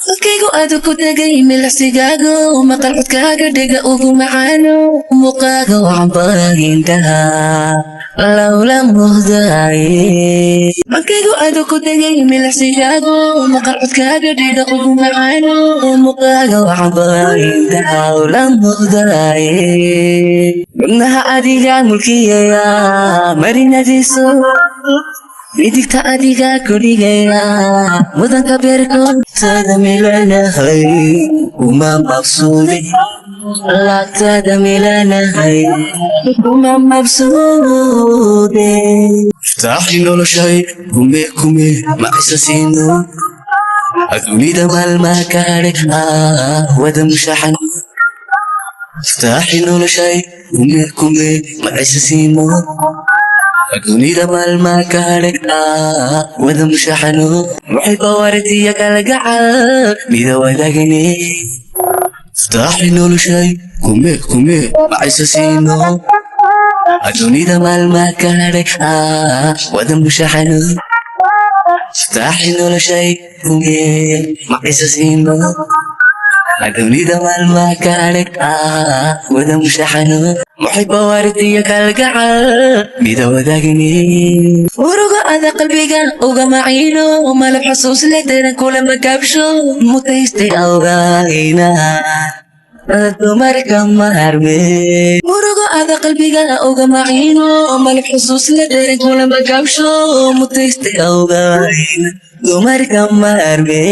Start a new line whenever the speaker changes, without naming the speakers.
Halkaygu aadu ku tagay milicsigaago maqalcodkaaga dhega ugu macaano muuqaaga waxaan baahintaha lawla muhdaaye halkaygu aadu ku tagay milicsigaago maqalcodkaaga dhega ugu macaano muuqaaga waxaan baahintaha lawla muhdaaye xubnaha adiga mulkiyaya marinadiiso midigta adiga kudhigaya mudanka beerkoontada milanahay uma maqsuudi lagtada milanahay uma maqsuude iftaaxi noloshay kume macisa siino adunida maalmaa kaadhe wada mushaxan iftaaxi noloshay kume macisa siino adunida maalmaa kaadhe wada mushaxano muxiba wardiya kalgacal mida wadaagane iftaaxi noloshay kume macisa siino adunida maalmaa kaadhe wada mushaxano iftaaxi noloshay kume macisa siino adunida maalmaa kaadhe wada mushaxano muxiba wardiya kalgacal mida wadaagane uruga ada qalbiga uga maciino malab xusuus leh daran kulama gaabsho mutaystay awgaayna dumarka maharme uruga ada qalbiga uga maciino malab xusuus leh daran kulama gaabsho mutaystay awgaayna dumarka maharme